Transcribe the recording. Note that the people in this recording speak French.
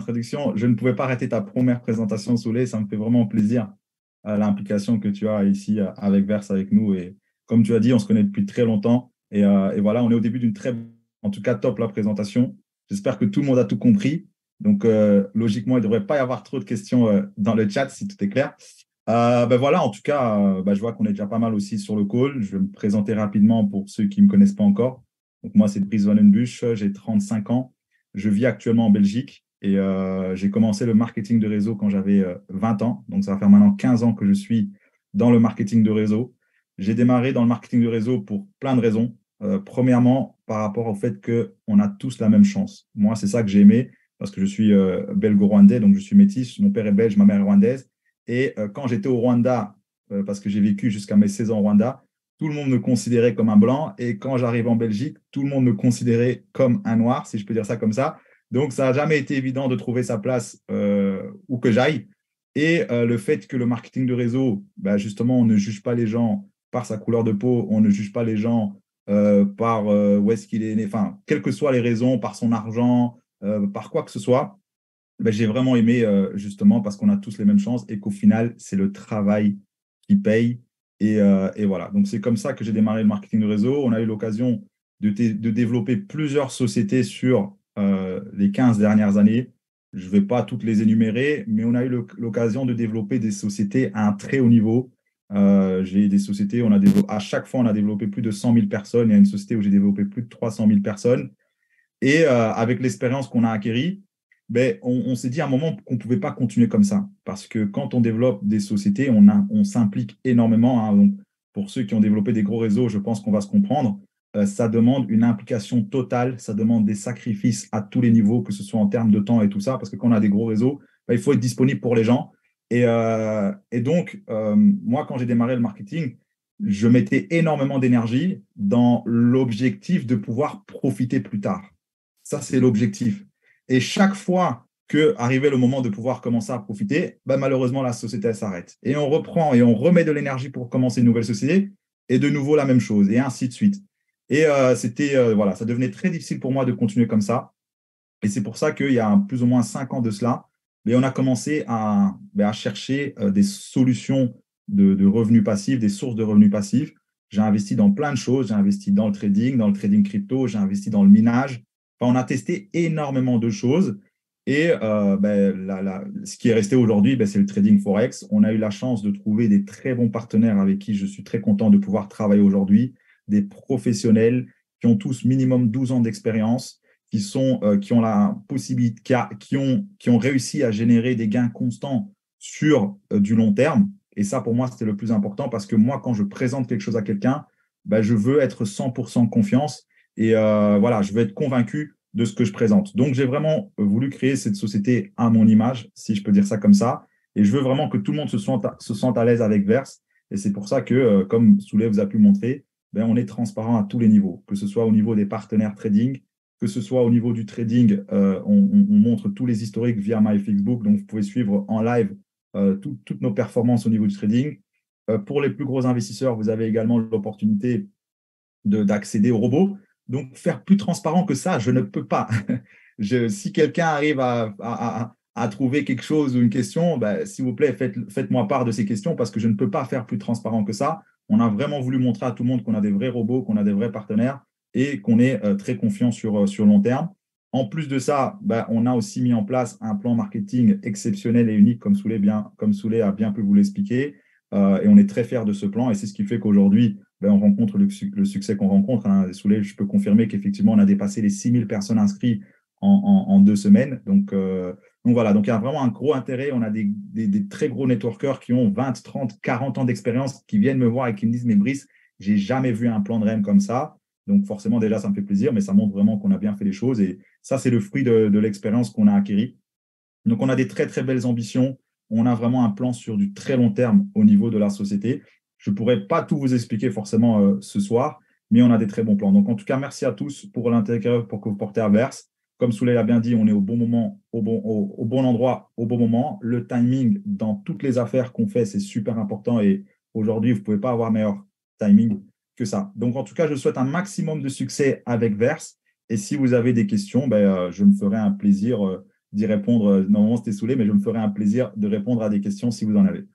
introduction. Je ne pouvais pas rater ta première présentation, Souley. Ça me fait vraiment plaisir, l'implication que tu as ici avec Verse, avec nous. Et comme tu as dit, on se connaît depuis très longtemps. Et voilà, on est au début d'une en tout cas, top la présentation. J'espère que tout le monde a tout compris. Donc, logiquement, il ne devrait pas y avoir trop de questions dans le chat, si tout est clair. Ben voilà, en tout cas, ben, je vois qu'on est déjà pas mal aussi sur le call. Je vais me présenter rapidement pour ceux qui ne me connaissent pas encore. Donc, moi, c'est Brice Van Den Busch, j'ai 35 ans. Je vis actuellement en Belgique et j'ai commencé le marketing de réseau quand j'avais 20 ans. Donc, ça va faire maintenant 15 ans que je suis dans le marketing de réseau. J'ai démarré dans le marketing de réseau pour plein de raisons. Premièrement, par rapport au fait qu'on a tous la même chance. Moi, c'est ça que j'ai aimé parce que je suis belgo-rwandais, donc je suis métis. Mon père est belge, ma mère est rwandaise. Et quand j'étais au Rwanda, parce que j'ai vécu jusqu'à mes 16 ans au Rwanda, tout le monde me considérait comme un blanc. Et quand j'arrive en Belgique, tout le monde me considérait comme un noir, si je peux dire ça comme ça. Donc, ça n'a jamais été évident de trouver sa place où que j'aille. Et le fait que le marketing de réseau, bah, justement, on ne juge pas les gens par sa couleur de peau, on ne juge pas les gens par où est-ce qu'il est né, enfin, quelles que soient les raisons, par son argent, par quoi que ce soit, ben, j'ai vraiment aimé justement parce qu'on a tous les mêmes chances et qu'au final, c'est le travail qui paye. Et voilà, donc c'est comme ça que j'ai démarré le marketing de réseau. On a eu l'occasion de développer plusieurs sociétés sur les 15 dernières années. Je ne vais pas toutes les énumérer, mais on a eu l'occasion de développer des sociétés à un très haut niveau. J'ai des sociétés, à chaque fois, on a développé plus de 100 000 personnes. Il y a une société où j'ai développé plus de 300 000 personnes. Et avec l'expérience qu'on a acquérie, ben, on s'est dit à un moment qu'on ne pouvait pas continuer comme ça. Parce que quand on développe des sociétés, on s'implique énormément, hein. Donc, pour ceux qui ont développé des gros réseaux, je pense qu'on va se comprendre. Ça demande une implication totale, ça demande des sacrifices à tous les niveaux, que ce soit en termes de temps et tout ça. Parce que quand on a des gros réseaux, ben, il faut être disponible pour les gens. Et donc, moi, quand j'ai démarré le marketing, je mettais énormément d'énergie dans l'objectif de pouvoir profiter plus tard. Ça, c'est l'objectif. Et chaque fois que arrivait le moment de pouvoir commencer à profiter, bah, malheureusement, la société s'arrête. Et on reprend et on remet de l'énergie pour commencer une nouvelle société, et de nouveau la même chose, et ainsi de suite. Et voilà, ça devenait très difficile pour moi de continuer comme ça. Et c'est pour ça qu'il y a plus ou moins 5 ans de cela, mais on a commencé à chercher des solutions de revenus passifs, des sources de revenus passifs. J'ai investi dans plein de choses. J'ai investi dans le trading crypto, j'ai investi dans le minage. Enfin, on a testé énormément de choses. Et ce qui est resté aujourd'hui, c'est le trading Forex. On a eu la chance de trouver des très bons partenaires avec qui je suis très content de pouvoir travailler aujourd'hui, des professionnels qui ont tous minimum 12 ans d'expérience, qui ont la possibilité, qui ont réussi à générer des gains constants sur du long terme. Et ça, pour moi, c'était le plus important parce que moi, quand je présente quelque chose à quelqu'un, je veux être 100% confiance et voilà, je veux être convaincu de ce que je présente. Donc, j'ai vraiment voulu créer cette société à mon image, si je peux dire ça comme ça. Et je veux vraiment que tout le monde se sente à l'aise avec Verse. Et c'est pour ça que, comme Souley vous a pu montrer, on est transparent à tous les niveaux, que ce soit au niveau des partenaires trading, que ce soit au niveau du trading, on montre tous les historiques via MyFixBook, donc vous pouvez suivre en live toutes nos performances au niveau du trading. Pour les plus gros investisseurs, vous avez également l'opportunité d'accéder aux robots. Donc, faire plus transparent que ça, je ne peux pas. Si quelqu'un arrive à trouver quelque chose ou une question, s'il vous plaît, faites-moi part de ces questions parce que je ne peux pas faire plus transparent que ça. On a vraiment voulu montrer à tout le monde qu'on a des vrais robots, qu'on a des vrais partenaires et qu'on est très confiant sur long terme. En plus de ça, on a aussi mis en place un plan marketing exceptionnel et unique, comme Souley a bien pu vous l'expliquer. Et on est très fiers de ce plan. Et c'est ce qui fait qu'aujourd'hui, on rencontre le succès qu'on rencontre, hein. Souley, je peux confirmer qu'effectivement, on a dépassé les 6000 personnes inscrites en 2 semaines. Donc voilà, donc il y a vraiment un gros intérêt. On a des très gros networkers qui ont 20, 30, 40 ans d'expérience qui viennent me voir et qui me disent, mais Brice, j'ai jamais vu un plan de REM comme ça. Donc forcément, déjà, ça me fait plaisir, mais ça montre vraiment qu'on a bien fait les choses. Et ça, c'est le fruit de l'expérience qu'on a acquérie. Donc, on a des très, très belles ambitions. On a vraiment un plan sur du très long terme au niveau de la société. Je ne pourrais pas tout vous expliquer forcément ce soir, mais on a des très bons plans. Donc, en tout cas, merci à tous pour l'intérêt pour que vous portez à Verse. Comme Souley l'a bien dit, on est au bon moment, au bon endroit, au bon moment. Le timing dans toutes les affaires qu'on fait, c'est super important. Et aujourd'hui, vous ne pouvez pas avoir meilleur timing que ça. Donc, en tout cas, je souhaite un maximum de succès avec Verse. Et si vous avez des questions, je me ferai un plaisir d'y répondre. Normalement, c'était saoulé, mais je me ferai un plaisir de répondre à des questions si vous en avez.